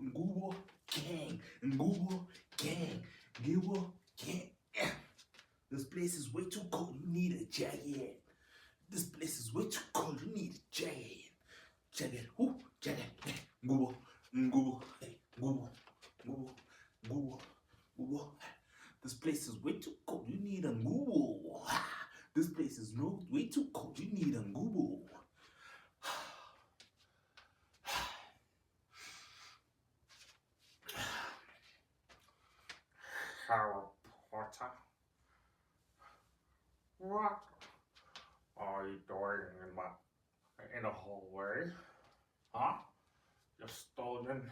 Ngubo gang. Ngubo gang. Ngubo gang. This place is way too cold. You need a jacket. This place is way too cold. You need a jacket. Jacket. Who? Jacket. Ngubo. Ngubo. Ngubo. Ngubo. Ngubo. Ngubo. This place is way too cold. You need a ngubo. This place is way too cold. You need a ngubo. Harry Potter, what are you doing in the hallway? Huh? You've stolen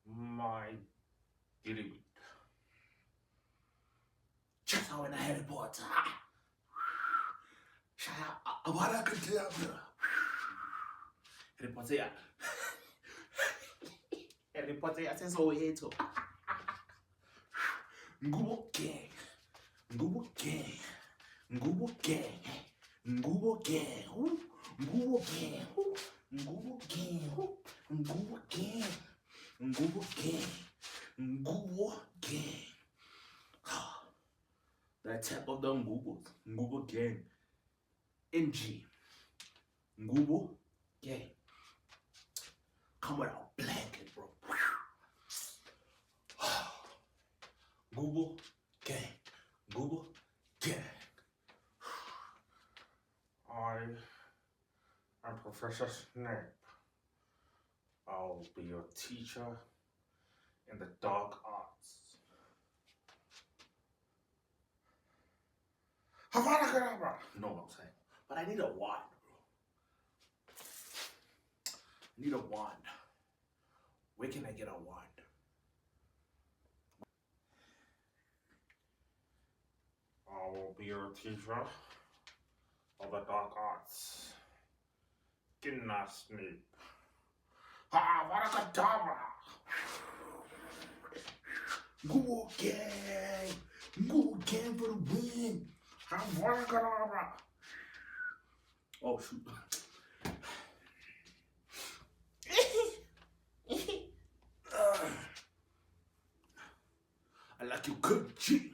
my diddy. Just how in Harry Potter. Shut up. What I could tell you. Harry Potter, yeah. Harry Potter, yeah. Says over here too. Ngubo gang. Ngubo gang. Ngubo gang. Ngubo gang. Ngubo gang. Ngubo gang. Ngubo gang. Ngubo gang. Ngubo gang. That type of them Ngubos. Ngubo gang. NG. Ngubo gang. Come without blanket, bro. Ngubo gang. Ngubo gang. I am Professor Snape. I'll be your teacher in the dark arts. Havana Kedavra! You know what I'm saying? But I need a wand, bro. I need a wand. Where can I get a wand? I will be your teacher of the dark arts. Ginna Snape. Havana Kedavra! Ngubo gang! Ngubo gang for the win! Havana Kedavra! Oh shoot. I like your good G.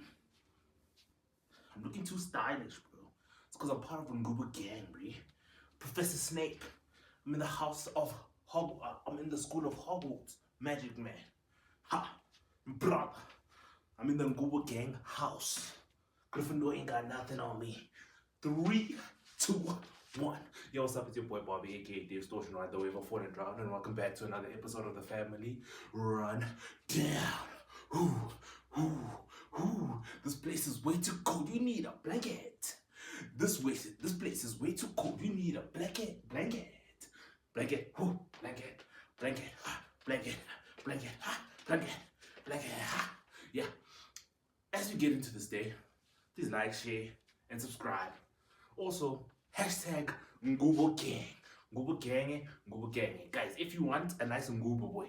I'm looking too stylish, bro. It's because I'm part of the Ngubo gang, bro. Professor Snape. I'm in the house of I'm in the school of Hogwarts. Magic man. Ha! Brother. I'm in the Ngubo gang house. Gryffindor ain't got nothing on me. 3, 2, 1. Yo, what's up? It's your boy Bobby, aka Dave Stortion, right the way of Fort and Drown, and welcome back to another episode of the Family Run Down. Ooh. This place is way too cold. You need a blanket. This place is way too cold. You need a blanket. Blanket. Yeah. As we get into this day, please like, share, and subscribe. Also, hashtag Ngubo Gang. Ngubo Gang. Guys, if you want a nice Ngubo boy,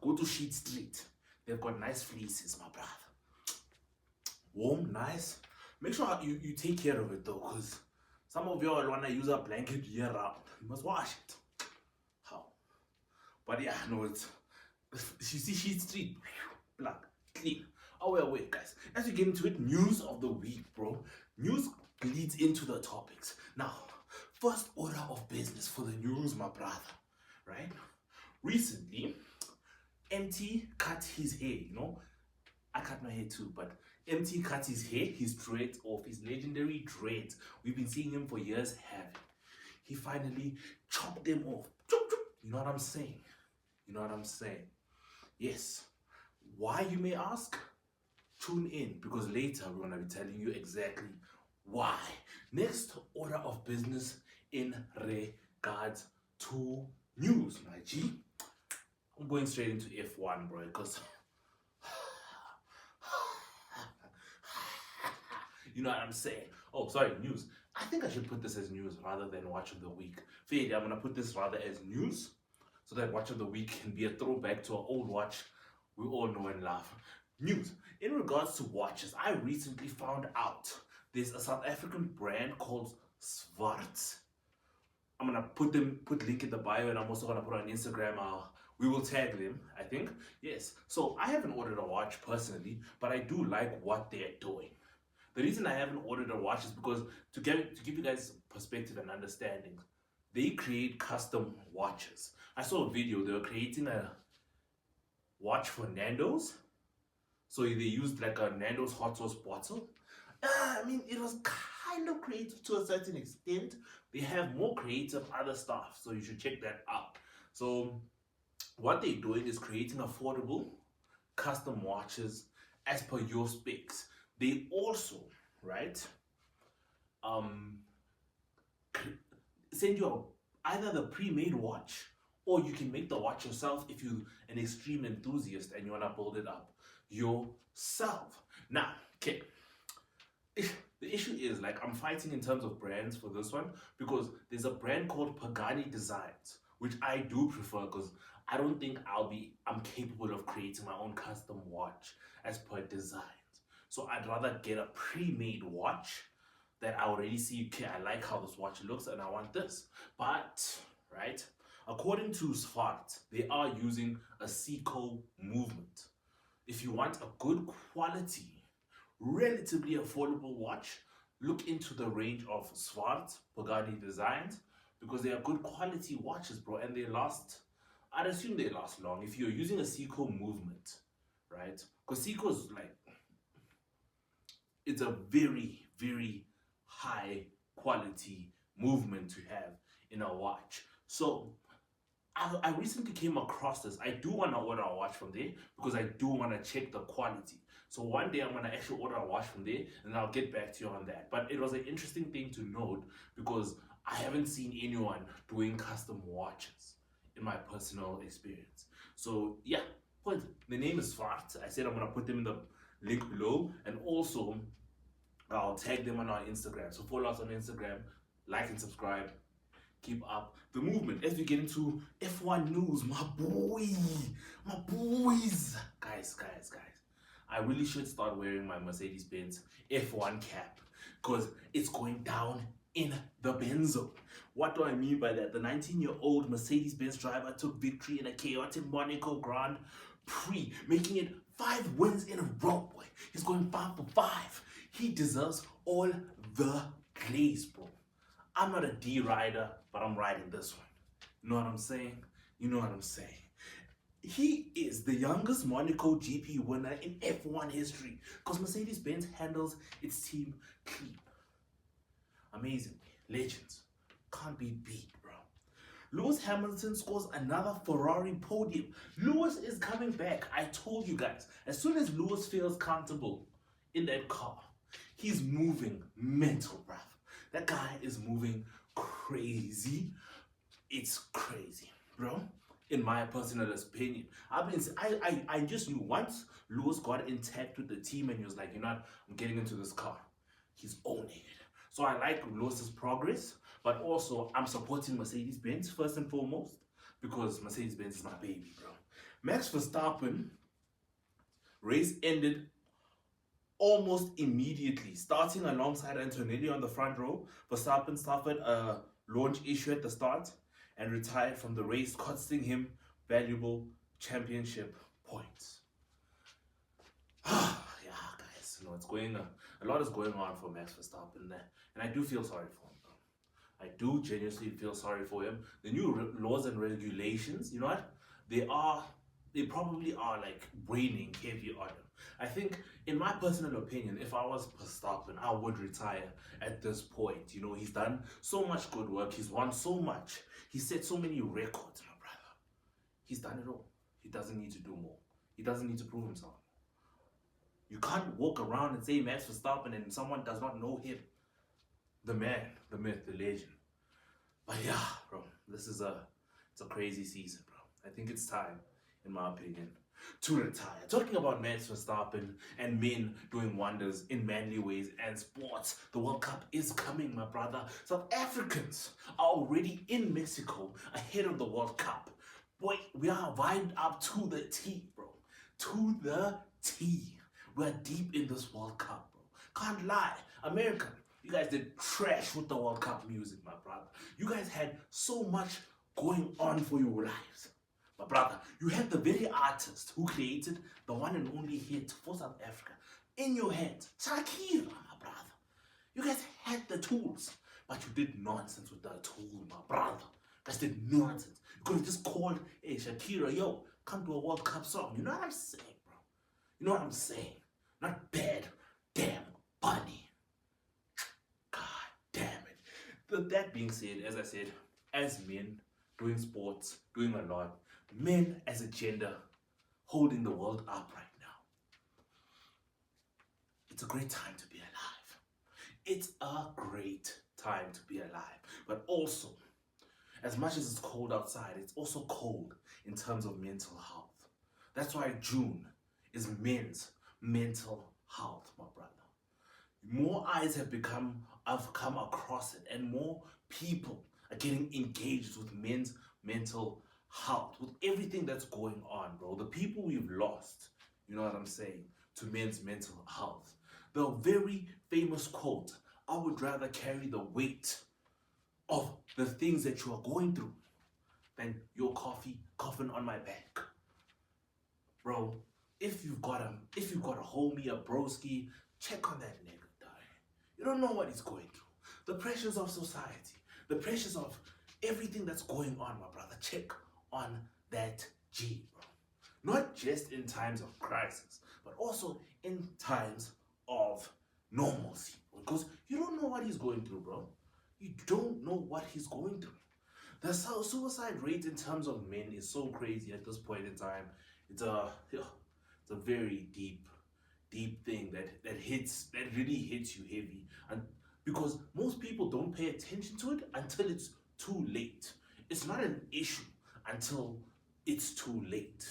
go to Sheet Street. They've got nice fleeces, my brother. Warm, nice. Make sure you take care of it though, because some of y'all want to use a blanket year round. You must wash it. How? But yeah, no, you see Sheet Street, black, clean. Oh, wait, guys. As we get into it, news of the week, bro. News leads into the topics. Now, first order of business for the news, my brother. Right? Recently, Emtee cut his hair, you know. I cut my hair too, but Emtee cut his hair, his dreads off, his legendary dreads. We've been seeing him for years having. He finally chopped them off. You know what I'm saying? Yes. Why, you may ask? Tune in, because later we're going to be telling you exactly why. Next order of business in regards to news, my G. I'm going straight into F1, bro, because you know what I'm saying. Oh, sorry, news. I think I should put this as news rather than watch of the week. Fairly, I'm going to put this rather as news, so that watch of the week can be a throwback to an old watch we all know and love. News. In regards to watches, I recently found out there's a South African brand called Swartz. I'm gonna put link in the bio, and I'm also gonna put on Instagram. We will tag them, I think. Yes. So I haven't ordered a watch personally, but I do like what they're doing. The reason I haven't ordered a watch is because to give you guys perspective and understanding, they create custom watches. I saw a video, they were creating a watch for Nando's. So they used like a Nando's hot sauce bottle. I mean, it was kind of creative to a certain extent. They have more creative other stuff, so you should check that out. So what they're doing is creating affordable custom watches as per your specs. They also, right, um, send you either the pre-made watch, or you can make the watch yourself if you're an extreme enthusiast and you want to build it up yourself. Now, okay, the issue is, like, I'm fighting in terms of brands for this one, because there's a brand called Pagani Designs, which I do prefer, because I don't think I'm capable of creating my own custom watch as per designs. So I'd rather get a pre-made watch that I already see, okay, I like how this watch looks and I want this. But, right, according to Svart, they are using a Seiko movement. If you want a good quality, relatively affordable watch, look into the range of Svart Pagani Designs, because they are good quality watches, bro, and they last. I'd assume they last long if you're using a Seiko movement, right? Because Seiko's like, it's a very, very high quality movement to have in a watch. So I recently came across this. I do want to order a watch from there because I do want to check the quality. So one day I'm going to actually order a watch from there, and I'll get back to you on that. But it was an interesting thing to note because I haven't seen anyone doing custom watches in my personal experience. So yeah, but the name is Svart. I said I'm going to put them in the link below, and also I'll tag them on our Instagram. So follow us on Instagram, like and subscribe. Keep up the movement as we get into F1 news, my boys. Guys. I really should start wearing my Mercedes-Benz F1 cap because it's going down in the Benzo. What do I mean by that? The 19-year-old Mercedes-Benz driver took victory in a chaotic Monaco Grand Prix, making it 5 wins in a row, boy. He's going 5 for 5. He deserves all the glaze, bro. I'm not a D rider, but I'm riding this one. You know what I'm saying? You know what I'm saying? He is the youngest Monaco GP winner in F1 history because Mercedes-Benz handles its team clean. Amazingly. Legends. Can't be beat, bro. Lewis Hamilton scores another Ferrari podium. Lewis is coming back. I told you guys. As soon as Lewis feels comfortable in that car, he's moving mental, bruv. That guy is moving crazy. It's crazy, bro. In my personal opinion, I just knew once Lewis got intact with the team and he was like, you know what, I'm getting into this car. He's owning it. So I like Lewis's progress, but also I'm supporting Mercedes-Benz first and foremost because Mercedes-Benz is my baby, bro. Max Verstappen race ended almost immediately, starting alongside Antonelli on the front row. Verstappen suffered a launch issue at the start and retired from the race, costing him valuable championship points. Yeah, guys, you know, it's going a lot is going on for Max Verstappen there, and I do feel sorry for him, bro. I do genuinely feel sorry for him. The new laws and regulations, you know what? They probably are like raining heavy on him. I think, in my personal opinion, if I was Verstappen, I would retire at this point. You know, he's done so much good work. He's won so much. He set so many records, my brother. He's done it all. He doesn't need to do more. He doesn't need to prove himself. You can't walk around and say Max Verstappen and someone does not know him. The man, the myth, the legend. But yeah, bro, it's a crazy season, bro. I think it's time, in my opinion, to retire. Talking about Max Verstappen and men doing wonders in manly ways and sports, the World Cup is coming, my brother. South Africans are already in Mexico ahead of the World Cup. Boy, we are vibed up to the T, bro. To the T. We're deep in this World Cup, bro. Can't lie. America, You guys did trash with the World Cup music, my brother. You guys had so much going on for your lives. My brother, you had the very artist who created the one and only hit for South Africa in your hands. Shakira, my brother. You guys had the tools, but you did nonsense with the tool, my brother. You guys did nonsense. You could have just called, hey, Shakira, yo, come to a World Cup song. You know what I'm saying, bro? You know what I'm saying? Not bad, damn bunny. God damn it. That being said, as I said, as men doing sports, doing a lot, men as a gender holding the world up right now, it's a great time to be alive. It's a great time to be alive. But also, as much as it's cold outside, it's also cold in terms of mental health. That's why June is men's mental health, my brother. More eyes have come across it, and more people are getting engaged with men's mental health, with everything that's going on, bro. The people we've lost, you know what I'm saying, to men's mental health. The very famous quote, I would rather carry the weight of the things that you are going through than your coffin on my back. Bro, if you've got a homie, a broski, check on that nigga, dog. You don't know what he's going through. The pressures of society, the pressures of everything that's going on, my brother. Check on that G, bro. Not just in times of crisis, but also in times of normalcy. Because you don't know what he's going through, bro. You don't know what he's going through. The suicide rate in terms of men is so crazy at this point in time. It's a very deep thing that really hits you heavy, and because most people don't pay attention to it until it's too late. It's not an issue until it's too late.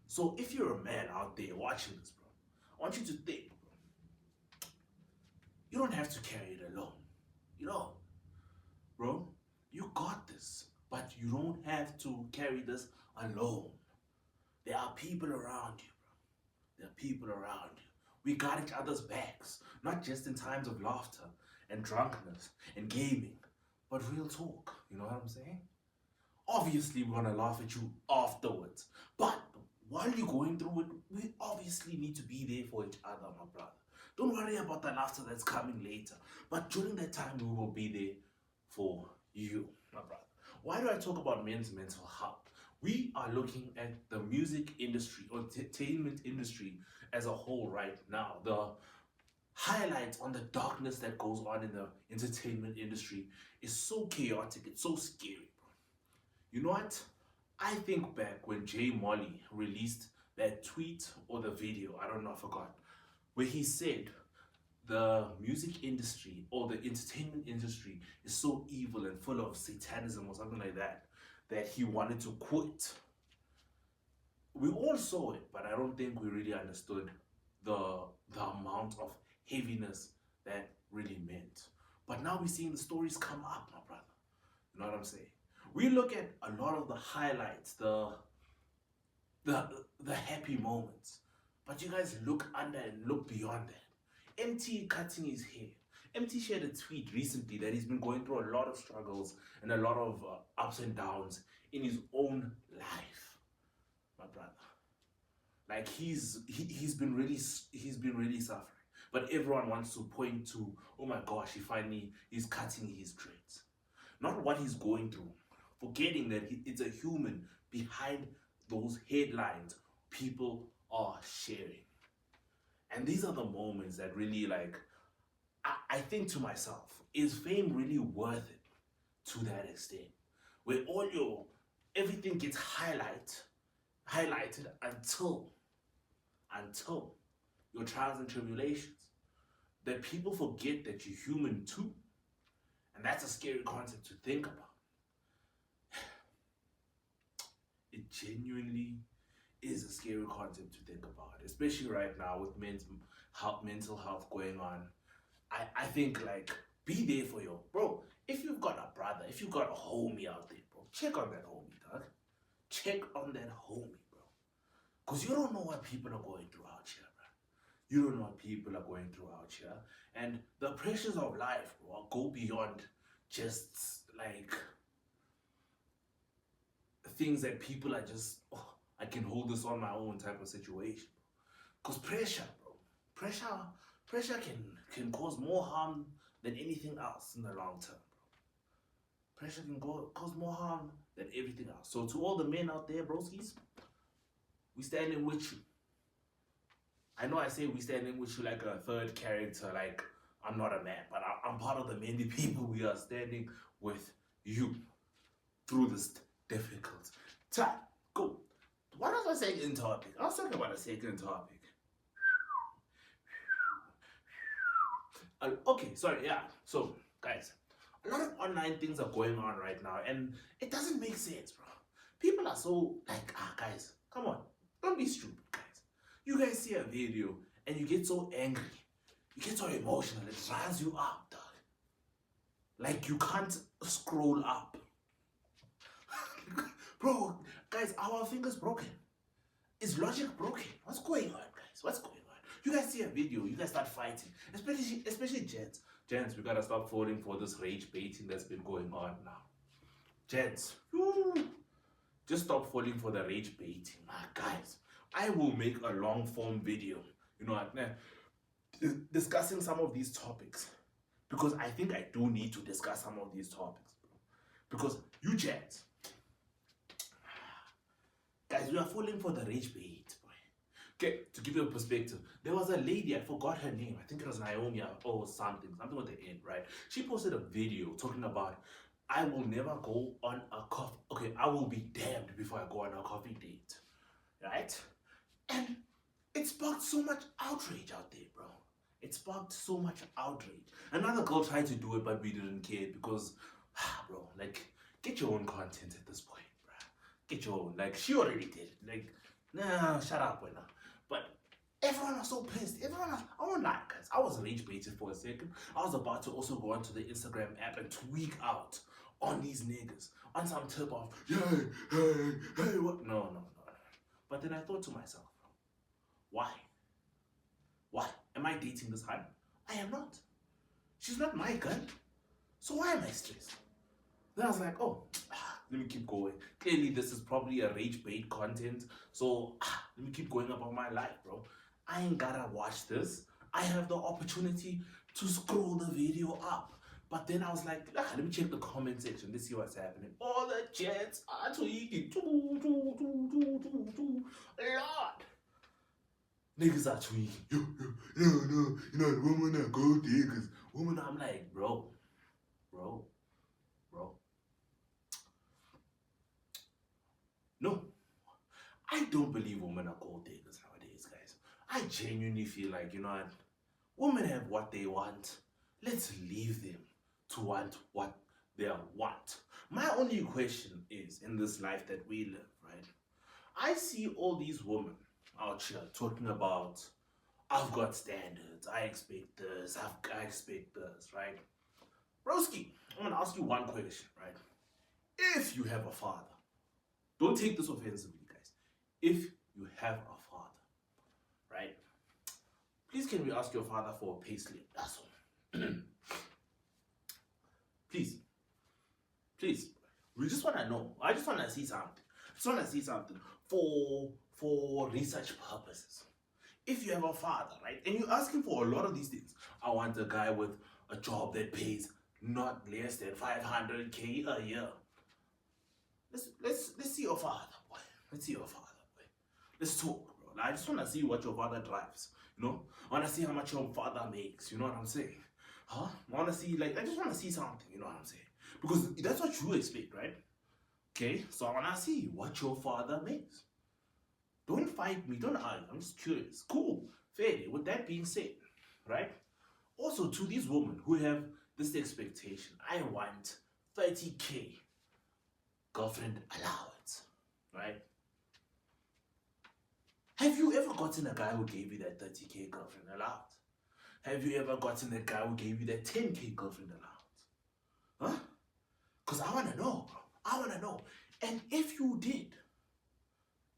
So if you're a man out there watching this, bro, I want you to think, bro, you don't have to carry it alone. You know, bro, you got this, but you don't have to carry this alone. There are people around you, bro. There are people around you. We got each other's backs, not just in times of laughter and drunkenness and gaming, but real talk. You know what I'm saying? Obviously, we're gonna laugh at you afterwards, but while you're going through it, we obviously need to be there for each other, my brother. Don't worry about the laughter that's coming later, but during that time, we will be there for you, my brother. Why do I talk about men's mental health? We are looking at the music industry or entertainment industry as a whole right now. The highlights on the darkness that goes on in the entertainment industry is so chaotic, it's so scary, bro. You know what? I think back when Jay Molly released that tweet or the video, I don't know, I forgot, where he said the music industry or the entertainment industry is so evil and full of satanism or something like that, that he wanted to quit. We all saw it, but I don't think we really understood the amount of heaviness that really meant. But now we're seeing the stories come up, my brother. You know what I'm saying? We look at a lot of the highlights, the happy moments, but you guys look under and look beyond that. Emtee cutting his hair. Emtee shared a tweet recently that he's been going through a lot of struggles and a lot of ups and downs in his own life, my brother. Like he's been really suffering, but everyone wants to point to, oh my gosh, he's cutting his dreads, not what he's going through, forgetting that it's a human behind those headlines people are sharing. And these are the moments that really, like, I think to myself, is fame really worth it to that extent? Where everything gets highlighted until your trials and tribulations, that people forget that you're human too. And that's a scary concept to think about. It genuinely is a scary concept to think about, especially right now with mental health going on. I think, like, be there for your bro. If you've got a brother, if you've got a homie out there, bro, check on that homie, dog. Check on that homie, bro. Because you don't know what people are going through out here, bro. You don't know what people are going through out here. And the pressures of life, bro, go beyond just like things that people are just, oh, I can hold this on my own type of situation. Because pressure, bro, pressure can cause more harm than anything else in the long term, bro. Pressure can cause more harm than everything else. So to all the men out there, broskies, we standing with you. I know I say we standing with you like a third character, like I'm not a man, but I'm part of the many people we are standing with you through this difficult time. Go. What was I saying in topic? I was talking about a second topic. Okay, sorry, yeah. So, guys, a lot of online things are going on right now, and it doesn't make sense, bro. People are so like, guys, come on, don't be stupid, guys. You guys see a video and you get so angry, you get so emotional, it drives you up, dog. Like you can't scroll up. Bro, guys, our fingers broken. Is logic broken? What's going on, guys? What's going on? You guys see a video, you guys start fighting. Especially gents. Gents, we gotta stop falling for this rage baiting that's been going on now. Gents, just stop falling for the rage baiting. Guys, I will make a long form video, you know what, discussing some of these topics. Because I think I do need to discuss some of these topics. Because you gents, guys, we are falling for the rage bait, boy. Okay, to give you a perspective, there was a lady, I forgot her name, I think it was Naomi or something with the N, right? She posted a video talking about, I will never go on a coffee, okay, I will be damned before I go on a coffee date, right? And it sparked so much outrage out there, bro. It sparked so much outrage. Another girl tried to do it, but we didn't care because, bro, like, get your own content at this point, bro. Get your own. Like, she already did it. Like, nah, shut up, now. But everyone was so pissed. I won't lie, guys. I was rage baited for a second. I was about to also go onto the Instagram app and tweak out on these niggas. On some tip of, hey, what? No. But then I thought to myself, why? Why? Am I dating this hun? I am not. She's not my gun. So why am I stressed? Then I was like, oh, let me keep going. Clearly, this is probably a rage bait content. So let me keep going about my life, bro. I ain't gotta watch this. I have the opportunity to scroll the video up. But then I was like, let me check the comment section. Let's see what's happening. All the chats are tweaking. Lord. Niggas are tweaking. No, women are gold diggers. Women, I'm like, bro. No, I don't believe women are gold diggers nowadays, guys. I genuinely feel like, you know what? Women have what they want. Let's leave them to want what they want. My only question is, in this life that we live, right? I see all these women out here talking about, I've got standards, I expect this, I expect this, right? Broski, I'm gonna ask you one question, right? If you have a father, don't take this offensively, guys. If you have a father, right? Please can we ask your father for a payslip? That's all. Please. We just wanna know. I just wanna see something. For research purposes. If you have a father, right, and you're asking for a lot of these things, I want a guy with a job that pays not less than 500K a year. Let's see your father, boy. Let's talk, bro. I just want to see what your father drives, you know? I want to see how much your father makes, you know what I'm saying? Huh? I just want to see something, you know what I'm saying? Because that's what you expect, right? Okay, so I want to see what your father makes. Don't fight me, don't argue, I'm just curious. Cool, fair. With that being said, right? Also, to these women who have this expectation, I want 30K girlfriend allowance, right? Have you ever gotten a guy who gave you that 30K girlfriend allowance? Have you ever gotten a guy who gave you that 10K girlfriend allowance? Huh? Because I want to know, bro. I want to know. And if you did,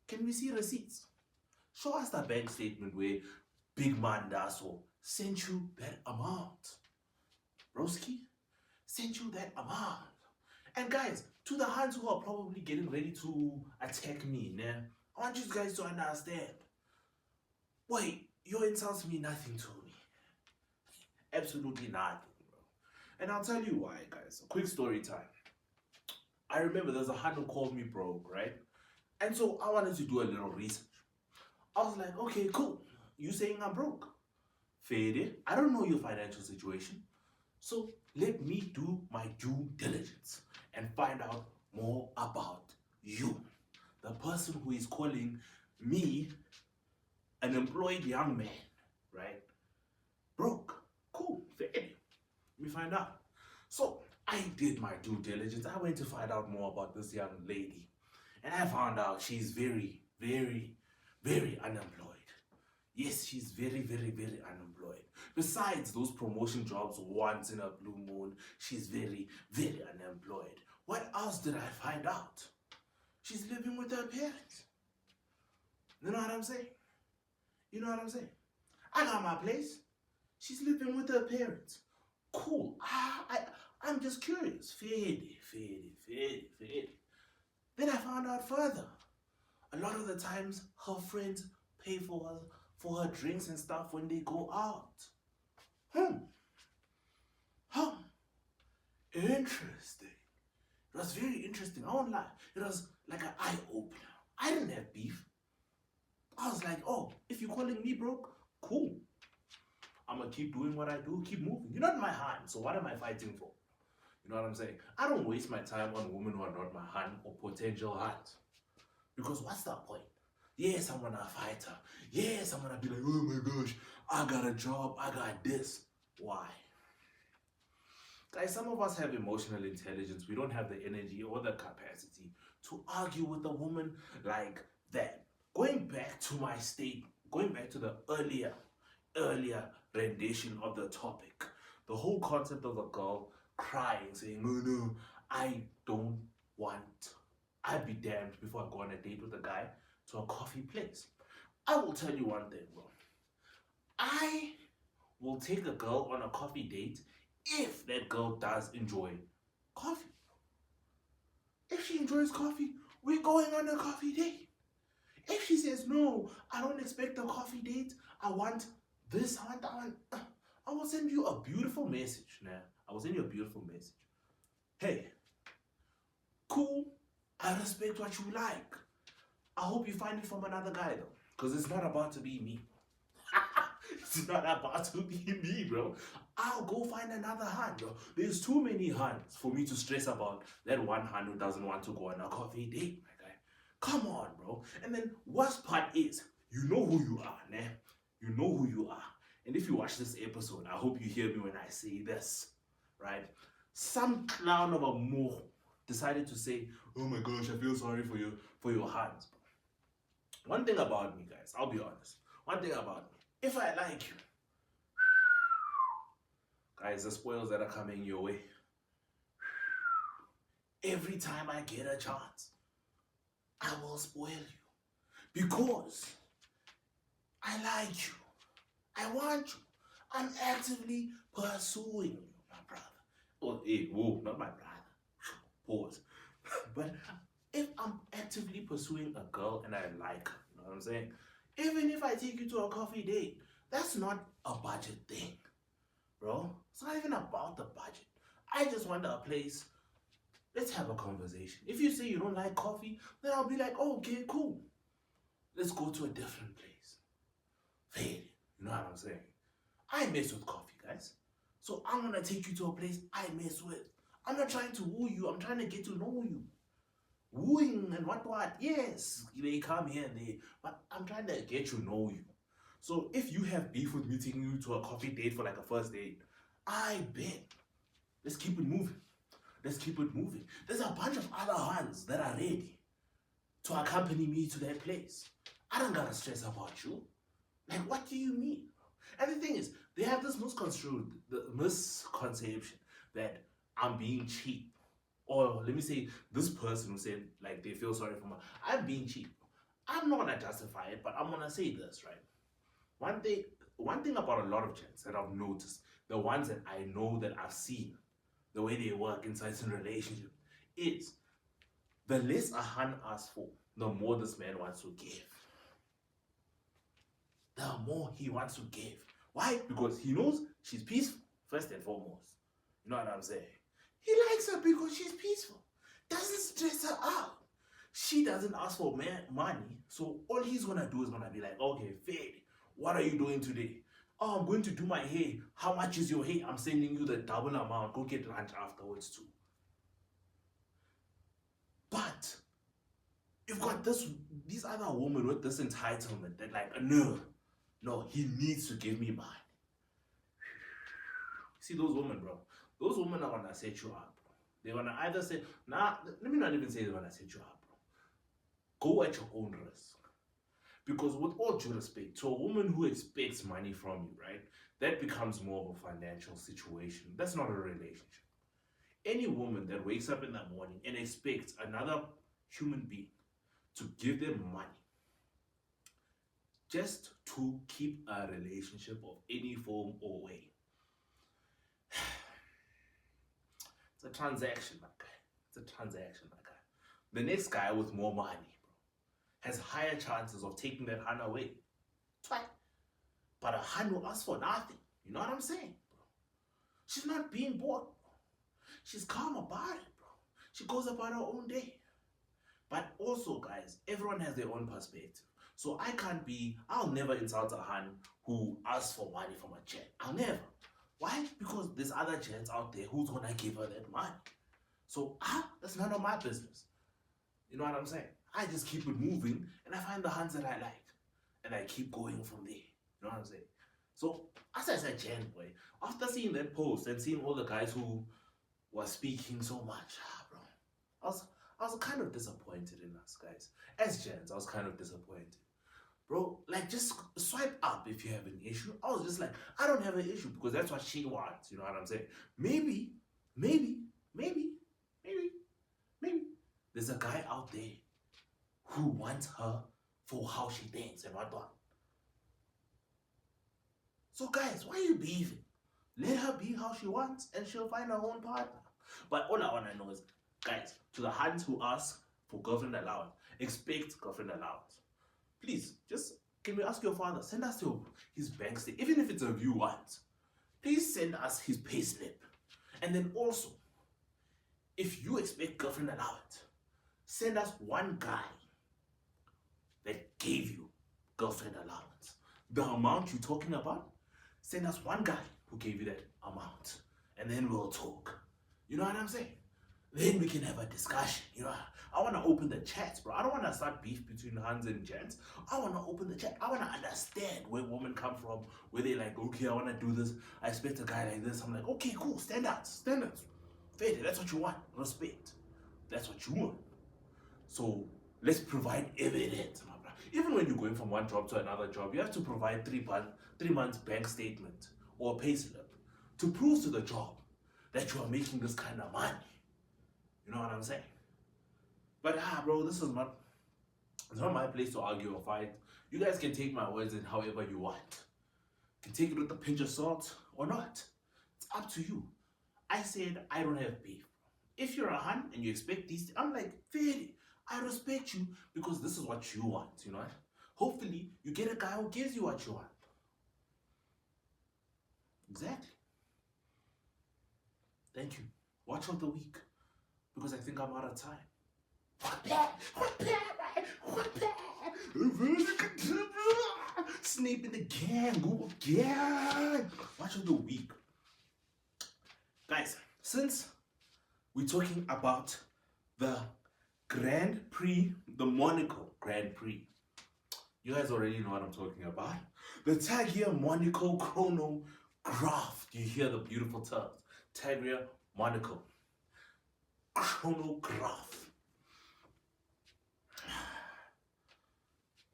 can we see receipts? Show us the bank statement where big man Daso sent you that amount. Broski sent you that amount. And guys, to the hands who are probably getting ready to attack me, nah, I want you guys to understand. Wait, your insults mean nothing to me. Absolutely nothing, bro. And I'll tell you why, guys. A quick story time. I remember there's a hand who called me broke, right? And so I wanted to do a little research. I was like, okay, cool. You saying I'm broke? Fair. I don't know your financial situation. So let me do my due diligence and find out more about you. The person who is calling me an employed young man, right? Broke. Cool. Fair. Let me find out. So I did my due diligence. I went to find out more about this young lady. And I found out she's very, very, very unemployed. Yes, she's very, very, very unemployed. Besides those promotion jobs once in a blue moon, she's very, very unemployed. What else did I find out? She's living with her parents. You know what I'm saying? You know what I'm saying? I got my place. She's living with her parents. Cool. I'm just curious. Fair. Then I found out further. A lot of the times, her friends pay for her drinks and stuff when they go out. Interesting. It was very interesting. I won't lie. It was like an eye opener. I didn't have beef. I was like, oh, if you're calling me broke, cool. I'm gonna keep doing what I do, keep moving. You're not my hand, so what am I fighting for? You know what I'm saying? I don't waste my time on women who are not my hand or potential hands. Because what's the point? Yes, I'm gonna fight her. Yes, I'm gonna be like, oh my gosh, I got a job, I got this. Why? Guys, some of us have emotional intelligence. We don't have the energy or the capacity to argue with a woman like that. Going back to the earlier rendition of the topic, the whole concept of a girl crying, saying, oh no, I'd be damned before I go on a date with a guy to a coffee place. I will tell you one thing, bro. I will take a girl on a coffee date if that girl does enjoy coffee. If she enjoys coffee, we're going on a coffee date. If she says, no, I don't expect a coffee date, I want this, I will send you a beautiful message. I will send you a beautiful message. Hey, cool, I respect what you like. I hope you find it from another guy though, because it's not about to be me. It's not about to be me, bro. I'll go find another hand, bro. There's too many hands for me to stress about that one hand who doesn't want to go on a coffee date, my guy. Come on, bro. And then worst part is, you know who you are, né? You know who you are. And if you watch this episode, I hope you hear me when I say this, right? Some clown of a moho decided to say, oh my gosh, I feel sorry for your hands, bro. One thing about me, guys, I'll be honest. One thing about me, if I like you, guys, the spoils that are coming your way, every time I get a chance, I will spoil you. Because I like you. I want you. I'm actively pursuing you, my brother. Oh, hey, whoa, not my brother. Pause. But if I'm actively pursuing a girl and I like her, you know what I'm saying? Even if I take you to a coffee date, that's not a budget thing, bro. It's not even about the budget. I just want a place. Let's have a conversation. If you say you don't like coffee, then I'll be like, oh, okay, cool. Let's go to a different place. Fair. You know what I'm saying? I mess with coffee, guys. So I'm gonna take you to a place I mess with. I'm not trying to woo you. I'm trying to get to know you. Wooing and what, yes, they come here and there, but I'm trying to get to know you. So if you have beef with me taking you to a coffee date for like a first date, I bet. Let's keep it moving. Let's keep it moving. There's a bunch of other hands that are ready to accompany me to that place. I don't gotta stress about you. Like, what do you mean? And the thing is, they have this misconception that I'm being cheap. Or let me say, this person who said, like, they feel sorry for me. I'm being cheap. I'm not gonna justify it, but I'm gonna say this, right? One thing, one thing about a lot of gents that I've noticed, the ones that I know that I've seen, the way they work inside some relationship, is the less a hun asks for, the more this man wants to give. The more he wants to give. Why? Because he knows she's peaceful, first and foremost. You know what I'm saying? He likes her because she's peaceful. Doesn't stress her out. She doesn't ask for money, so all he's gonna do is gonna be like, okay, Fade, what are you doing today? Oh, I'm going to do my hair. How much is your hair? I'm sending you the double amount. Go get lunch afterwards too. But you've got these other women with this entitlement that like, no, he needs to give me money. See those women, bro. Those women are gonna set you up, bro. They're gonna either say, nah, let me not even say they're gonna set you up, bro. Go at your own risk. Because with all due respect, to a woman who expects money from you, right, that becomes more of a financial situation. That's not a relationship. Any woman that wakes up in the morning and expects another human being to give them money just to keep a relationship of any form or way, it's a transaction, my guy. It's a transaction, my guy. The next guy with more money, has higher chances of taking that hun away. Twice. But a hun who asks for nothing. You know what I'm saying, bro? She's not being bored, bro. She's calm about it, bro. She goes about her own day. But also, guys, everyone has their own perspective. So I'll never insult a hun who asks for money from a gent. I'll never. Why? Because there's other gents out there who's gonna give her that money. So, that's none of my business. You know what I'm saying? I just keep it moving and I find the huns that I like. And I keep going from there. You know what I'm saying? So, as I said, Jen, boy, after seeing that post and seeing all the guys who were speaking so much, bro, I was kind of disappointed in us, guys. As gents, I was kind of disappointed. Bro, like, just swipe up if you have an issue. I was just like, I don't have an issue because that's what she wants. You know what I'm saying? Maybe, there's a guy out there who wants her for how she thinks and whatnot. So guys, why are you beefing? Let her be how she wants and she'll find her own partner. But all I want to know is, guys, to the hands who ask for girlfriend allowance, expect girlfriend allowance. Please, just, can we ask your father, send us his bank statement, even if it's a view once. Please send us his payslip. And then also, if you expect girlfriend allowance, send us one guy that gave you girlfriend allowance. The amount you're talking about, send us one guy who gave you that amount. And then we'll talk. You know what I'm saying? Then we can have a discussion. You know, I want to open the chats, bro. I don't want to start beef between Hans and gents. I want to open the chat. I want to understand where women come from, where they're like, okay, I want to do this. I expect a guy like this. I'm like, okay, cool, standards. Fair, that's what you want. Respect. That's what you want. So let's provide evidence, my brother. Even when you're going from one job to another job, you have to provide 3 months bank statement or pay slip to prove to the job that you are making this kind of money. You know what I'm saying? But bro, it's not my place to argue or fight. You guys can take my words in however you want. You can take it with a pinch of salt or not. It's up to you. I said I don't have beef. If you're a hun and you expect these, I'm like, fair. I respect you because this is what you want, you know what? Hopefully, you get a guy who gives you what you want. Exactly. Thank you. Watch out the week because I think I'm out of time. Snape in the gang, Google gang. Watch out the week. Guys, since we're talking about the Grand Prix, the Monaco Grand Prix, you guys already know what I'm talking about. The Taglia Monaco chronograph. Do you hear the beautiful terms? Taglia Monaco chronograph.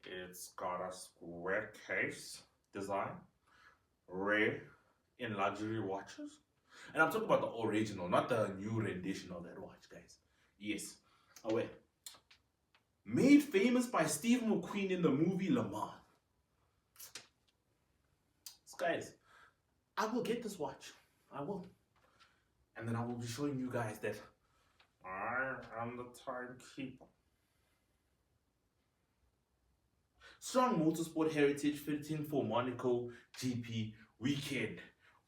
It's got a square case design, rare in luxury watches. And I'm talking about the original, not the new rendition of that watch, guys. Yes. Oh, wait. Made famous by Steve McQueen in the movie Le Mans. guys, I will get this watch. I will. And then I will be showing you guys that I am the timekeeper. Strong Motorsport Heritage fitting for Monaco GP weekend.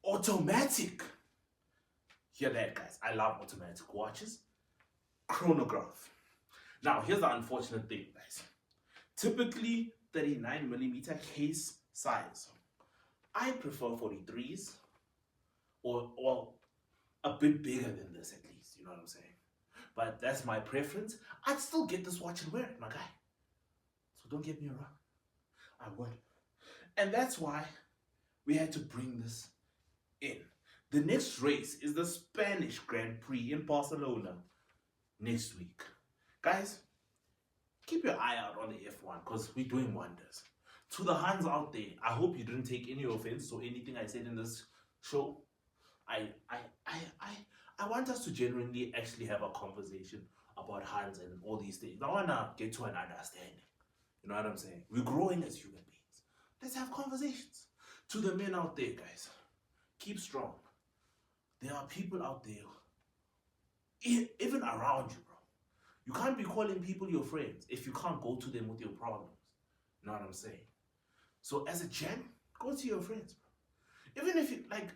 Automatic. Hear that, guys. I love automatic watches. Chronograph. Now, here's the unfortunate thing, guys. Typically, 39mm case size. I prefer 43s or a bit bigger than this at least, you know what I'm saying? But that's my preference. I'd still get this watch and wear it, my guy. So don't get me wrong. I would. And that's why we had to bring this in. The next race is the Spanish Grand Prix in Barcelona next week. Guys, keep your eye out on the F1 because we're doing wonders. To the Hans out there, I hope you didn't take any offense to anything I said in this show. I want us to genuinely actually have a conversation about Hans and all these things. I want to get to an understanding. You know what I'm saying? We're growing as human beings. Let's have conversations. To the men out there, guys, keep strong. There are people out there, even around you, bro. You can't be calling people your friends if you can't go to them with your problems. You know what I'm saying? So as a gem, go to your friends, bro. Even if you, like,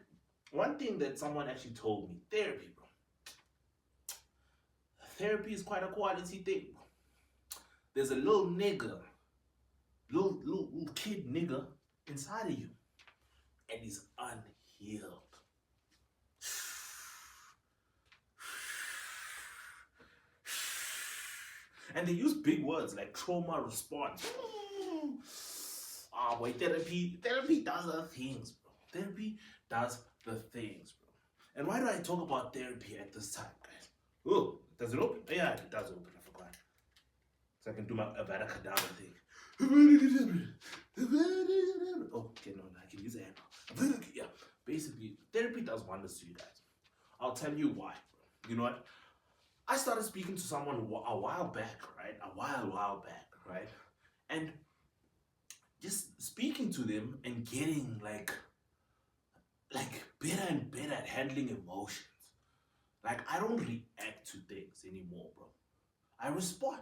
one thing that someone actually told me, therapy, bro. Therapy is quite a quality thing, bro. There's a little nigga, little kid nigga inside of you, and he's unhealed. And they use big words like trauma response. Boy, therapy does the things, bro. Therapy does the things, bro. And why do I talk about therapy at this time, guys? Oh, does it open? Yeah, it does open. I forgot. So I can do my Avada Kedavra thing. Oh, okay, no, I can use a hand. Yeah, basically, therapy does wonders to you guys. I'll tell you why, bro. You know what? I started speaking to someone a while back, right? A while back, right? And just speaking to them and getting like better and better at handling emotions. Like, I don't react to things anymore, bro. I respond.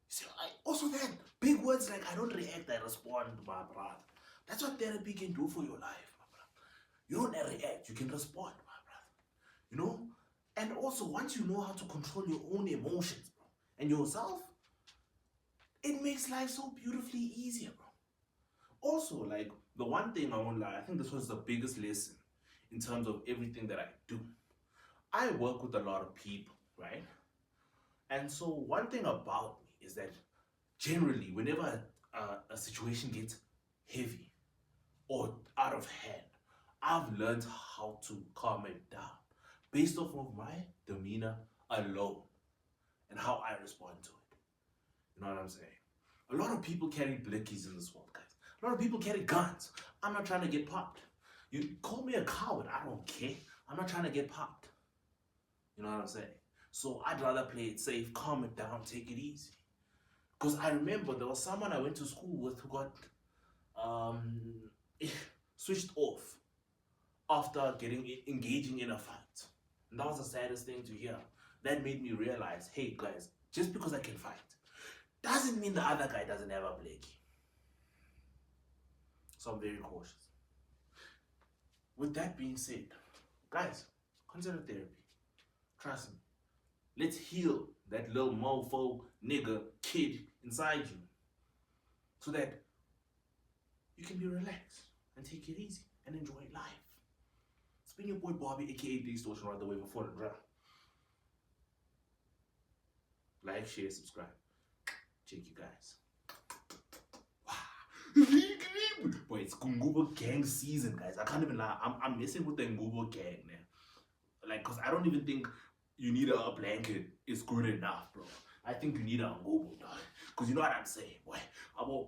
See, also that big words like I don't react, I respond, my brother. That's what therapy can do for your life, my brother. You don't react, you can respond, my brother. You know? And also, once you know how to control your own emotions, bro, and yourself, it makes life so beautifully easier, bro. Also, like, the one thing I won't lie, I think this was the biggest lesson in terms of everything that I do. I work with a lot of people, right? And so one thing about me is that generally, whenever a situation gets heavy or out of hand, I've learned how to calm it down based off of my demeanor alone and how I respond to it. You know what I'm saying? A lot of people carry blickies in this world, guys. A lot of people carry guns. I'm not trying to get popped. You call me a coward, I don't care. I'm not trying to get popped. You know what I'm saying? So I'd rather play it safe, calm it down, take it easy. Because I remember there was someone I went to school with who got switched off after engaging in a fight. And that was the saddest thing to hear. That made me realize, hey guys, just because I can fight doesn't mean the other guy doesn't have a blicky. So I'm very cautious. With that being said, guys, consider therapy. Trust me. Let's heal that little mofo, nigga, kid inside you so that you can be relaxed and take it easy and enjoy life. It's been your boy Bobby, aka The Distortion, right the way before the drum. Like, share, subscribe. Check you guys. Boy, it's Ngubo gang season, guys. I can't even lie. I'm messing with the Ngubo gang, man. Like, cause I don't even think you need a blanket is good enough, bro. I think you need a Ngubo, dog. Cause you know what I'm saying, boy. About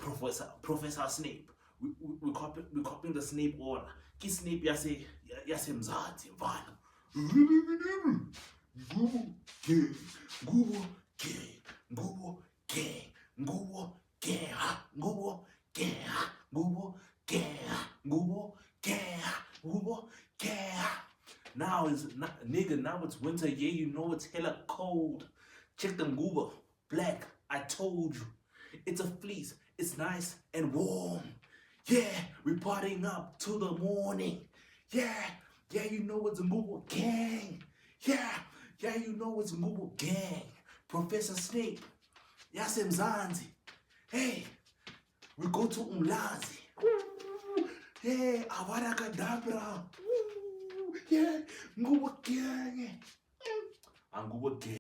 Professor Snape. We're copying the Snape order. Ki Snape yase mzansi mfana. Ngubo gang, Ngubo gang, Ngubo gang, Ngubo gang, Ngubo gang, Ngubo gang, Ngubo nigga, now it's winter, yeah, you know it's hella cold. Check the ngubo, black, I told you. It's a fleece, it's nice and warm. Yeah, we partying up to the morning. Yeah, you know it's a ngubo gang. Yeah, you know it's a ngubo gang. Professor Snape, yasemzansi. Hey, we go to Umlazi. Hey, Avada Kedavra. Yeah, ngubo gang. I'm ngubo gang.